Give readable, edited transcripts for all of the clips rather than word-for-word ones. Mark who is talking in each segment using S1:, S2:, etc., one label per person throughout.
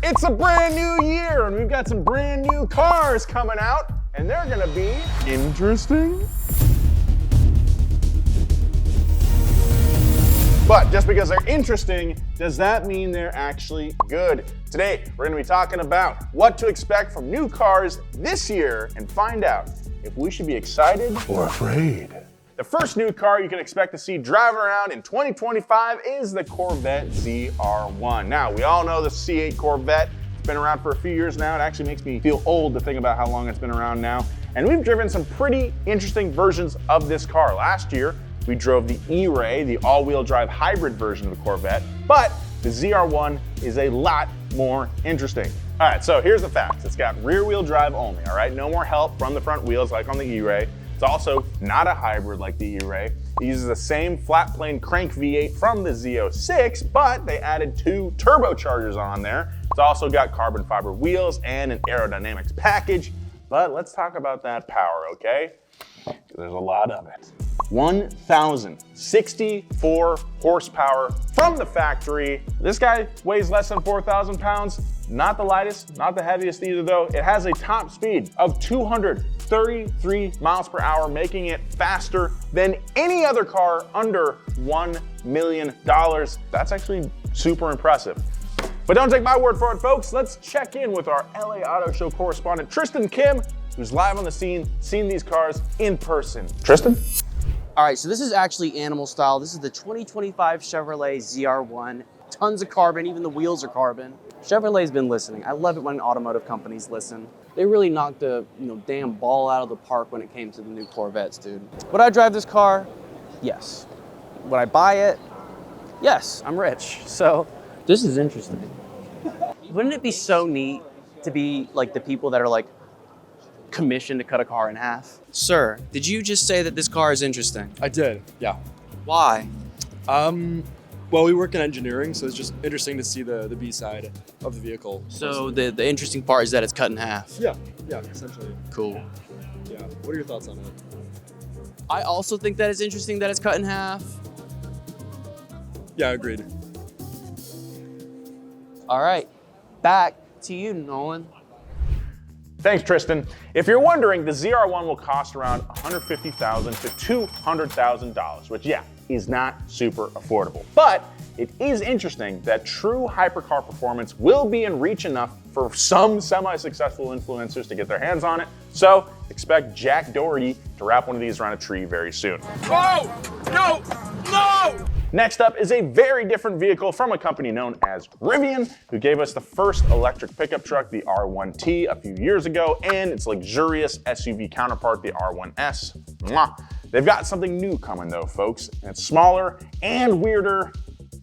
S1: It's a brand new year and we've got some brand new cars coming out and they're gonna be interesting. But just because they're interesting, does that mean they're actually good? Today, we're gonna be talking about what to expect from new cars this year and find out if we should be excited or afraid. The first new car you can expect to see driving around in 2025 is the Corvette ZR1. Now, we all know the C8 Corvette. It's been around for a few years now. It actually makes me feel old to think about how long it's been around now. And we've driven some pretty interesting versions of this car. Last year, we drove the E-Ray, the all-wheel drive hybrid version of the Corvette, but the ZR1 is a lot more interesting. All right, so here's the facts. It's got rear-wheel drive only, all right? No more help from the front wheels like on the E-Ray. It's also not a hybrid like the E-Ray. It uses the same flat plane crank V8 from the Z06, but they added 2 turbochargers on there. It's also got carbon fiber wheels and an aerodynamics package, but let's talk about that power, okay? There's a lot of it. 1,064 horsepower from the factory. This guy weighs less than 4,000 pounds. Not the lightest, not the heaviest either though. It has a top speed of 233 miles per hour, making it faster than any other car under $1 million. That's actually super impressive. But don't take my word for it, folks. Let's check in with our LA Auto Show correspondent, Tristan Kim, who's live on the scene, seeing these cars in person. Tristan?
S2: All right, so this is actually animal style. This is the 2025 Chevrolet ZR1. Tons of carbon, even the wheels are carbon. Chevrolet's been listening. I love it when automotive companies listen. They really knocked the damn ball out of the park when it came to the new Corvettes, dude. Would I drive this car? Yes. Would I buy it? Yes, I'm rich. So this is interesting. Wouldn't it be so neat to be like the people that are like commissioned to cut a car in half? Sir, did you just say that this car is interesting?
S3: I did, yeah.
S2: Why?
S3: Well, we work in engineering, so it's just interesting to see the B side of the vehicle.
S2: So the interesting part is that it's cut in half.
S3: Yeah, essentially.
S2: Cool.
S3: Yeah, what are your thoughts on it?
S2: I also think that it's interesting that it's cut in half.
S3: Yeah, agreed.
S2: All right, back to you, Nolan.
S1: Thanks, Tristan. If you're wondering, the ZR1 will cost around $150,000 to $200,000, which, yeah, is not super affordable. But it is interesting that true hypercar performance will be in reach enough for some semi-successful influencers to get their hands on it. So expect Jack Doherty to wrap one of these around a tree very soon.
S4: Oh! No! No!
S1: Next up is a very different vehicle from a company known as Rivian, who gave us the first electric pickup truck, the R1T, a few years ago, and its luxurious SUV counterpart, the R1S. Mwah. They've got something new coming though, folks, and it's smaller and weirder.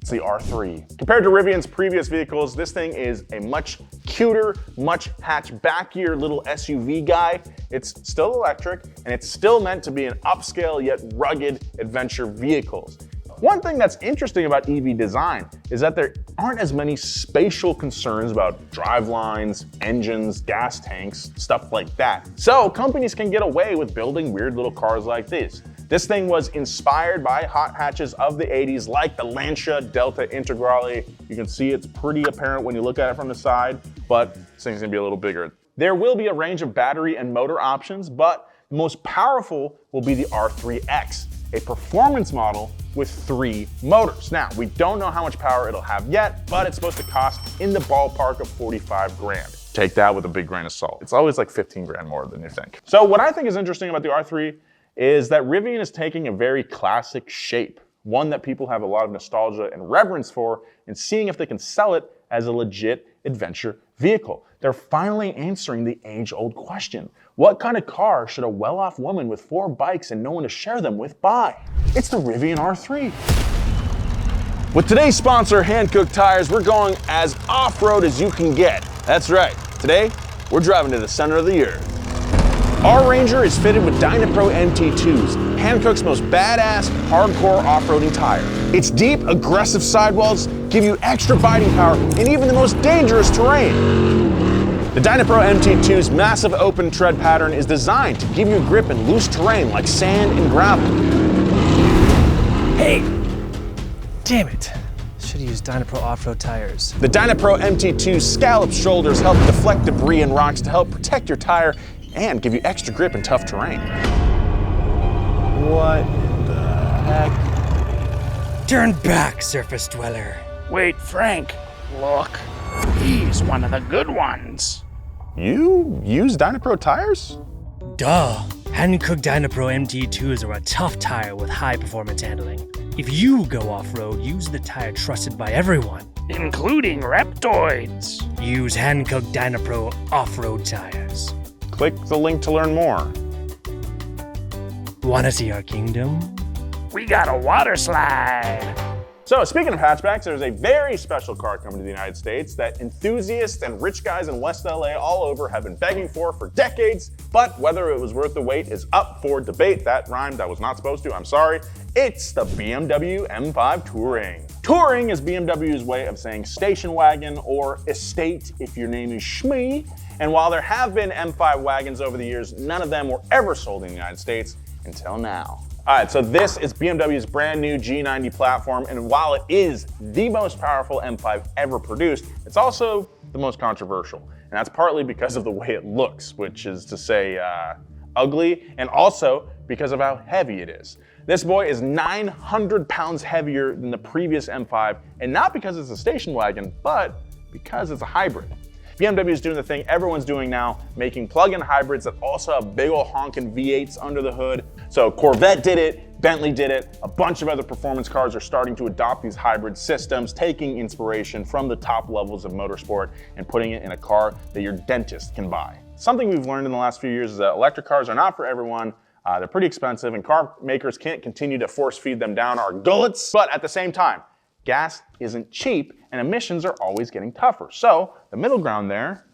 S1: It's the R3. Compared to Rivian's previous vehicles, this thing is a much cuter, much hatchbackier little SUV guy. It's still electric, and it's still meant to be an upscale yet rugged adventure vehicles. One thing that's interesting about EV design is that there aren't as many spatial concerns about drive lines, engines, gas tanks, stuff like that. So companies can get away with building weird little cars like these. This thing was inspired by hot hatches of the 80s like the Lancia Delta Integrale. You can see it's pretty apparent when you look at it from the side, but this thing's gonna be a little bigger. There will be a range of battery and motor options, but the most powerful will be the R3X, a performance model with 3 motors. Now, we don't know how much power it'll have yet, but it's supposed to cost in the ballpark of 45 grand. Take that with a big grain of salt. It's always like 15 grand more than you think. So what I think is interesting about the R3 is that Rivian is taking a very classic shape, one that people have a lot of nostalgia and reverence for, and seeing if they can sell it as a legit adventure vehicle. They're finally answering the age-old question. What kind of car should a well-off woman with 4 bikes and no one to share them with buy? It's the Rivian R3. With today's sponsor, Hankook Tires, we're going as off-road as you can get. That's right, today, we're driving to the center of the earth. Our Ranger is fitted with Dynapro MT2s, Hankook's most badass, hardcore off-roading tire. Its deep, aggressive sidewalls give you extra biting power in even the most dangerous terrain. The Dynapro MT2's massive open tread pattern is designed to give you grip in loose terrain like sand and gravel.
S5: Hey, damn it. Should have use Dynapro off-road tires.
S1: The Dynapro MT2 scallop shoulders help deflect debris and rocks to help protect your tire and give you extra grip in tough terrain. What in the heck?
S5: Turn back, surface dweller.
S4: Wait, Frank, look. He's one of the good ones.
S1: You use Dynapro tires?
S5: Duh. Hand-cooked Dynapro MT2s are a tough tire with high performance handling. If you go off-road, use the tire trusted by everyone.
S4: Including Reptoids.
S5: Use hand-cooked Dynapro off-road tires.
S1: Click the link to learn more.
S5: Wanna see our kingdom?
S4: We got a water slide.
S1: So speaking of hatchbacks, there's a very special car coming to the United States that enthusiasts and rich guys in West LA all over have been begging for decades, but whether it was worth the wait is up for debate. That rhymed, I was not supposed to, I'm sorry. It's the BMW M5 Touring. Touring is BMW's way of saying station wagon or estate if your name is Shmee. And while there have been M5 wagons over the years, none of them were ever sold in the United States until now. All right, so this is BMW's brand new G90 platform, and while it is the most powerful M5 ever produced, it's also the most controversial. And that's partly because of the way it looks, which is to say ugly, and also because of how heavy it is. This boy is 900 pounds heavier than the previous M5, and not because it's a station wagon, but because it's a hybrid. BMW is doing the thing everyone's doing now, making plug-in hybrids that also have big ol' honking V8s under the hood. So Corvette did it, Bentley did it, a bunch of other performance cars are starting to adopt these hybrid systems, taking inspiration from the top levels of motorsport and putting it in a car that your dentist can buy. Something we've learned in the last few years is that electric cars are not for everyone. They're pretty expensive and car makers can't continue to force feed them down our gullets, but at the same time, gas isn't cheap and emissions are always getting tougher. So the middle ground there,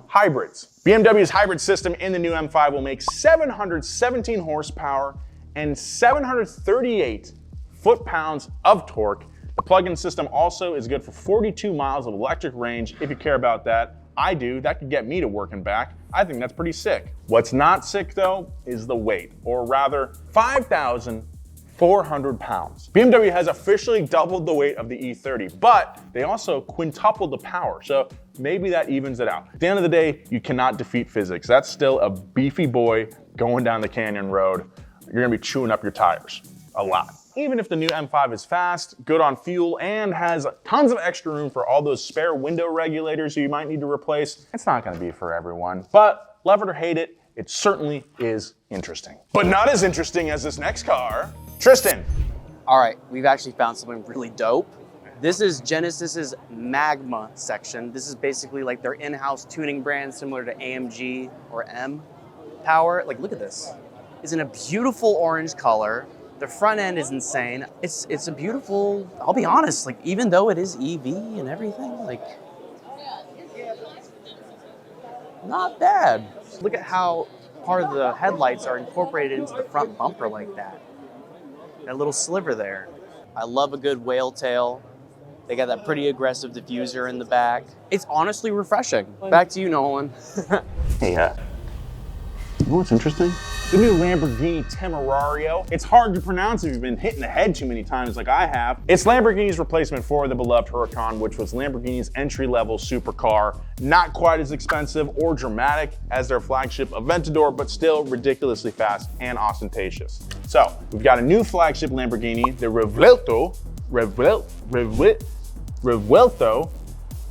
S1: hybrids. BMW's hybrid system in the new M5 will make 717 horsepower and 738 foot-pounds of torque. The plug-in system also is good for 42 miles of electric range. If you care about that, I do. That could get me to work and back. I think that's pretty sick. What's not sick though is the weight, or rather 5,400 pounds. BMW has officially doubled the weight of the E30, but they also quintupled the power, so maybe that evens it out. At the end of the day, you cannot defeat physics. That's still a beefy boy going down the canyon road. You're gonna be chewing up your tires a lot. Even if the new M5 is fast, good on fuel, and has tons of extra room for all those spare window regulators you might need to replace, it's not gonna be for everyone. But love it or hate it, it certainly is interesting. But not as interesting as this next car. Tristan.
S2: All right, we've actually found something really dope. This is Genesis's Magma section. This is basically like their in-house tuning brand, similar to AMG or M Power. Like, look at this. It's in a beautiful orange color. The front end is insane. It's a beautiful, I'll be honest, like even though it is EV and everything, like, not bad. Look at how part of the headlights are incorporated into the front bumper like that. That little sliver there. I love a good whale tail. They got that pretty aggressive diffuser in the back. It's honestly refreshing. Back to you, Nolan.
S1: Hey, you know what's interesting? The new Lamborghini Tamaro. It's hard to pronounce if you've been hit in the head too many times like I have. It's Lamborghini's replacement for the beloved Huracan, which was Lamborghini's entry-level supercar. Not quite as expensive or dramatic as their flagship Aventador, but still ridiculously fast and ostentatious. So we've got a new flagship Lamborghini, the Revuelto.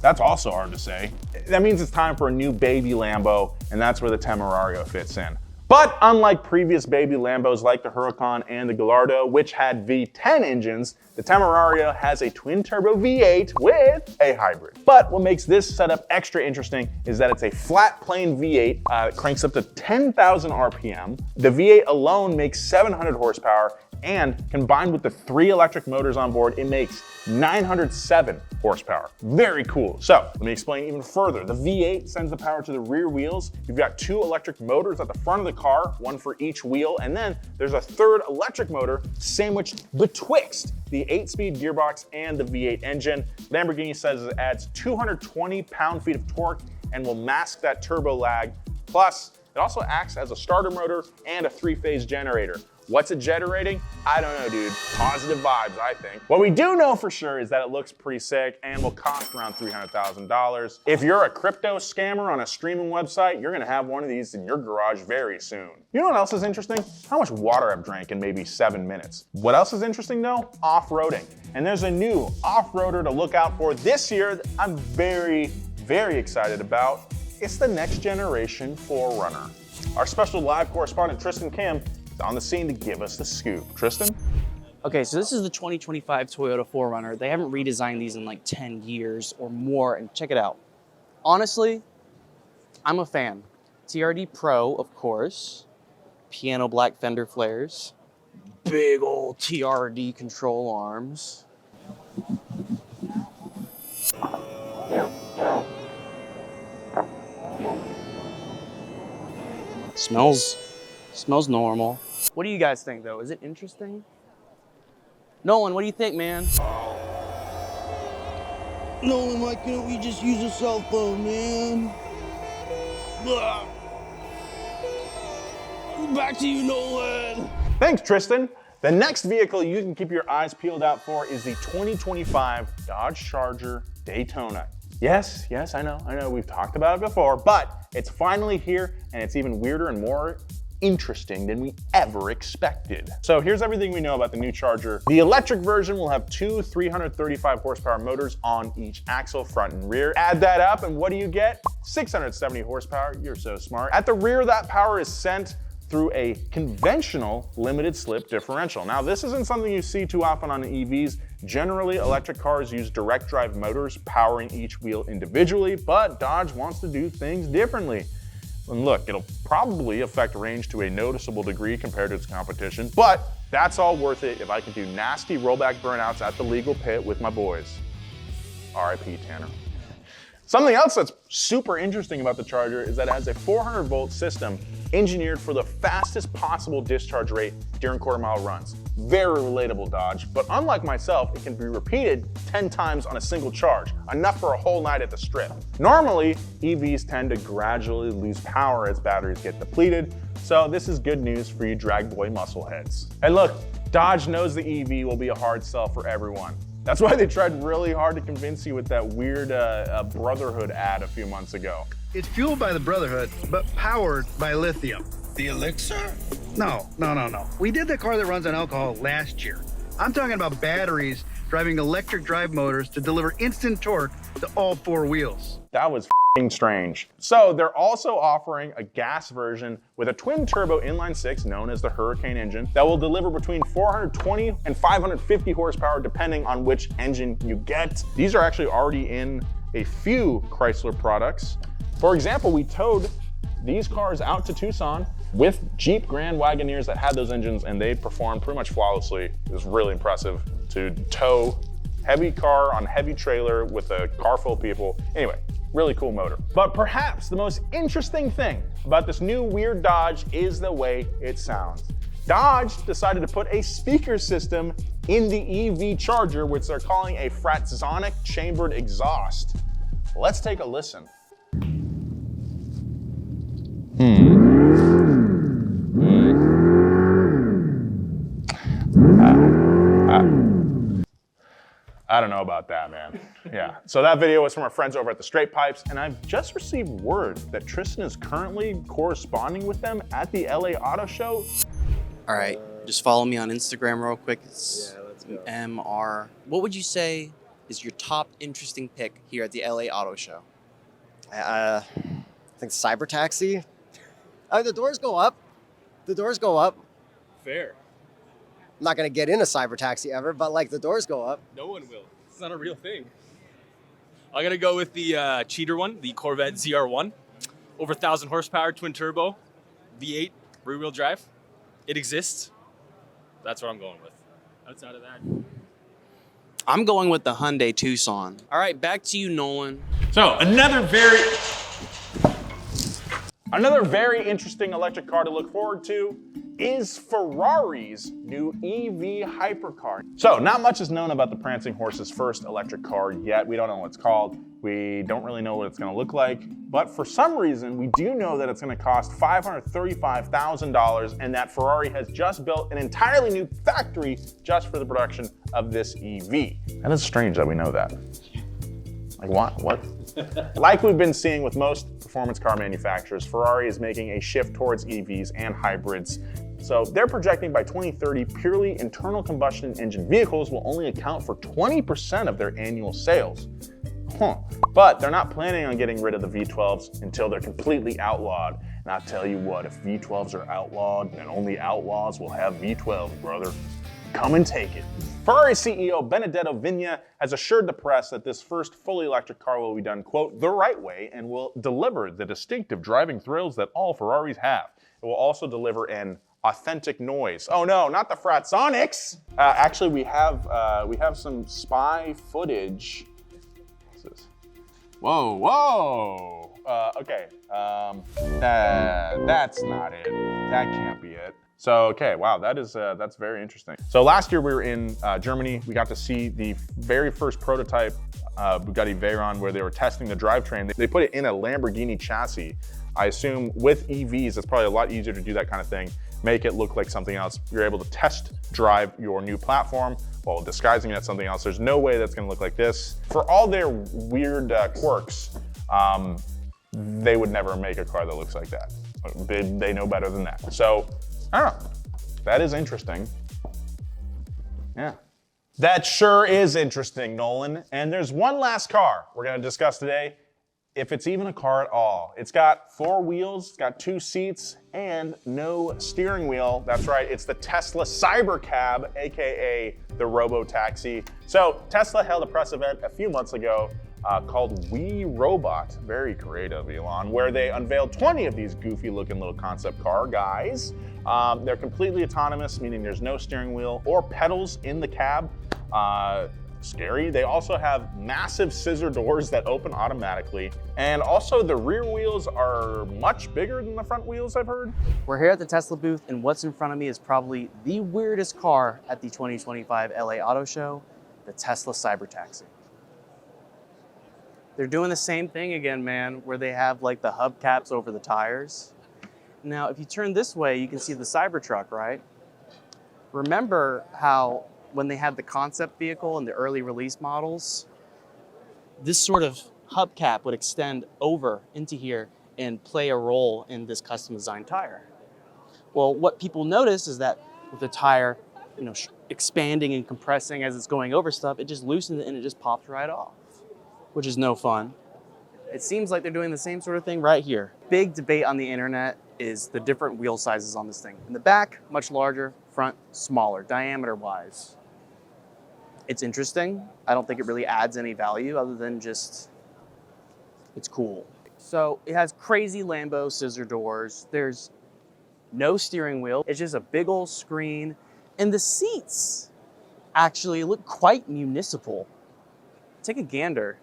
S1: That's also hard to say. That means it's time for a new baby Lambo, and that's where the Tamaro fits in. But unlike previous baby Lambos like the Huracan and the Gallardo, which had V10 engines, the Tamaro has a twin-turbo V8 with a hybrid. But what makes this setup extra interesting is that it's a flat plane V8 that cranks up to 10,000 RPM. The V8 alone makes 700 horsepower, and combined with the 3 electric motors on board, it makes 907 horsepower. Very cool. So let me explain even further. The V8 sends the power to the rear wheels. You've got 2 electric motors at the front of the car, 1 for each wheel, and then there's a 3rd electric motor sandwiched betwixt the 8-speed gearbox and the V8 engine. Lamborghini says it adds 220 pound-feet of torque and will mask that turbo lag. Plus, it also acts as a starter motor and a 3-phase generator. What's it generating? I don't know, dude. Positive vibes, I think. What we do know for sure is that it looks pretty sick and will cost around $300,000. If you're a crypto scammer on a streaming website, you're gonna have one of these in your garage very soon. You know what else is interesting? How much water I've drank in maybe 7 minutes. What else is interesting though? Off-roading. And there's a new off-roader to look out for this year that I'm very, very excited about. It's the next generation Forerunner. Our special live correspondent Tristan Kim is on the scene to give us the scoop. Tristan?
S2: Okay, so this is the 2025 Toyota Forerunner. They haven't redesigned these in like 10 years or more, and check it out. Honestly, I'm a fan. TRD Pro, of course. Piano black fender flares. Big old TRD control arms. Smells normal. What do you guys think though? Is it interesting? Nolan, what do you think, man?
S6: Nolan, why couldn't we just use a cell phone, man? Blah. Back to you, Nolan.
S1: Thanks, Tristan. The next vehicle you can keep your eyes peeled out for is the 2025 Dodge Charger Daytona. Yes, I know, we've talked about it before, but it's finally here and it's even weirder and more interesting than we ever expected. So here's everything we know about the new Charger. The electric version will have two 335 horsepower motors on each axle, front and rear. Add that up and what do you get? 670 horsepower, you're so smart. At the rear, that power is sent through a conventional limited slip differential. Now, this isn't something you see too often on EVs. Generally, electric cars use direct drive motors powering each wheel individually, but Dodge wants to do things differently. And look, it'll probably affect range to a noticeable degree compared to its competition, but that's all worth it if I can do nasty rollback burnouts at the legal pit with my boys. RIP Tanner. Something else that's super interesting about the Charger is that it has a 400 volt system engineered for the fastest possible discharge rate during quarter-mile runs. Very relatable, Dodge, but unlike myself, it can be repeated 10 times on a single charge, enough for a whole night at the strip. Normally, EVs tend to gradually lose power as batteries get depleted, so this is good news for you drag boy muscleheads. And look, Dodge knows the EV will be a hard sell for everyone. That's why they tried really hard to convince you with that weird Brotherhood ad a few months ago.
S7: It's fueled by the Brotherhood, but powered by lithium.
S6: The Elixir?
S7: No. We did the car that runs on alcohol last year. I'm talking about batteries driving electric drive motors to deliver instant torque to all four wheels.
S1: That was f***ing strange. So they're also offering a gas version with a twin turbo inline six known as the Hurricane engine that will deliver between 420 and 550 horsepower depending on which engine you get. These are actually already in a few Chrysler products. For example, we towed these cars out to Tucson with Jeep Grand Wagoneers that had those engines and they performed pretty much flawlessly. It was really impressive to tow heavy car on heavy trailer with a car full of people. Anyway, really cool motor. But perhaps the most interesting thing about this new weird Dodge is the way it sounds. Dodge decided to put a speaker system in the EV Charger, which they're calling a Fratzonic chambered exhaust. Let's take a listen. I don't know about that, man. Yeah, so that video was from our friends over at the Straight Pipes, and I've just received word that Tristan is currently corresponding with them at the LA Auto Show.
S2: All right, just follow me on Instagram real quick. It's MR. What would you say is your top interesting pick here at the LA Auto Show?
S8: I think cyber taxi. The doors go up. The doors go up.
S3: Fair.
S8: I'm not gonna get in a cyber taxi ever, but like the doors go up.
S3: No one will. It's not a real thing. I'm gonna go with the cheater one, the Corvette ZR1. Over 1,000 horsepower, twin turbo, V8, rear wheel drive. It exists. That's what I'm going with. Outside of that.
S2: I'm going with the Hyundai Tucson. All right, back to you, Nolan.
S1: So another very interesting electric car to look forward to is Ferrari's new EV Hypercar. So not much is known about the Prancing Horse's first electric car yet. We don't know what it's called. We don't really know what it's gonna look like, but for some reason, we do know that it's gonna cost $535,000 and that Ferrari has just built an entirely new factory just for the production of this EV. That is strange that we know that. Like what? Like we've been seeing with most performance car manufacturers, Ferrari is making a shift towards EVs and hybrids. So they're projecting by 2030, purely internal combustion engine vehicles will only account for 20% of their annual sales. But they're not planning on getting rid of the V12s until they're completely outlawed. And I'll tell you what, if V12s are outlawed, then only outlaws will have V12s, brother. Come and take it. Ferrari CEO Benedetto Vigna has assured the press that this first fully electric car will be done, quote, the right way and will deliver the distinctive driving thrills that all Ferraris have. It will also deliver an authentic noise. Oh no, not the Fratsonics! Actually, we have some spy footage. Whoa. Okay. That's not it. That can't be it. So, okay, wow, that's very interesting. So last year we were in Germany. We got to see the very first prototype Bugatti Veyron where they were testing the drivetrain. They put it in a Lamborghini chassis. I assume with EVs, it's probably a lot easier to do that kind of thing. Make it look like something else. You're able to test drive your new platform while disguising it as something else. There's no way that's gonna look like this. For all their weird quirks, they would never make a car that looks like that. They know better than that. So, I don't know. That is interesting. Yeah. That sure is interesting, Nolan. And there's one last car we're gonna discuss today, if it's even a car at all. It's got 4 wheels, it's got 2 seats, and no steering wheel. That's right, it's the Tesla CyberCab, AKA the Robo-Taxi. So Tesla held a press event a few months ago called We Robot, very creative, Elon, where they unveiled 20 of these goofy looking little concept car guys. They're completely autonomous, meaning there's no steering wheel or pedals in the cab. Scary. They also have massive scissor doors that open automatically. And also the rear wheels are much bigger than the front wheels, I've heard.
S2: We're here at the Tesla booth, and what's in front of me is probably the weirdest car at the 2025 LA Auto Show, the Tesla Cybertaxi. They're doing the same thing again, man, where they have like the hubcaps over the tires. Now, if you turn this way, you can see the Cybertruck, right? Remember how when they had the concept vehicle and the early release models, this sort of hubcap would extend over into here and play a role in this custom designed tire. Well, what people notice is that with the tire, expanding and compressing as it's going over stuff, it just loosens it and it just pops right off, which is no fun. It seems like they're doing the same sort of thing right here. Big debate on the internet is the different wheel sizes on this thing. In the back, much larger, front, smaller, diameter-wise. It's interesting. I don't think it really adds any value other than just, it's cool. So it has crazy Lambo scissor doors. There's no steering wheel. It's just a big old screen. And the seats actually look quite municipal. Take a gander.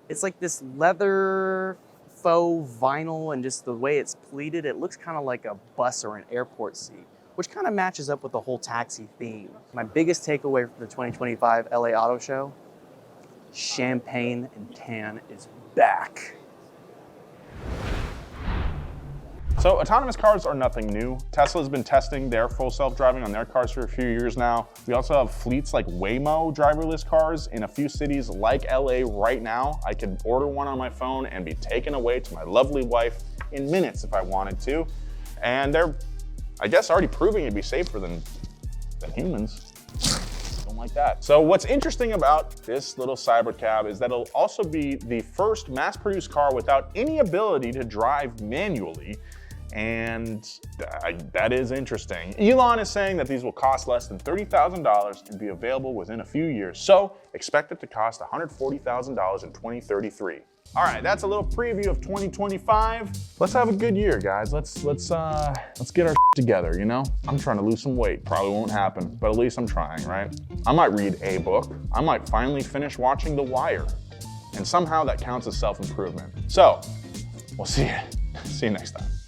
S2: It's like this leather faux vinyl, and just the way it's pleated, it looks kind of like a bus or an airport seat, which kind of matches up with the whole taxi theme. My biggest takeaway from the 2025 LA Auto Show, champagne and tan is back.
S1: So autonomous cars are nothing new. Tesla's been testing their full self-driving on their cars for a few years now. We also have fleets like Waymo driverless cars in a few cities like LA right now. I could order one on my phone and be taken away to my lovely wife in minutes if I wanted to. And they're, I guess, already proving to be safer than humans. Don't like that. So what's interesting about this little CyberCab is that it'll also be the first mass-produced car without any ability to drive manually. And that is interesting. Elon is saying that these will cost less than $30,000 and be available within a few years. So expect it to cost $140,000 in 2033. All right, that's a little preview of 2025. Let's have a good year, guys. Let's get our together, you know? I'm trying to lose some weight. Probably won't happen, but at least I'm trying, right? I might read a book. I might finally finish watching The Wire. And somehow that counts as self-improvement. So, we'll see you next time.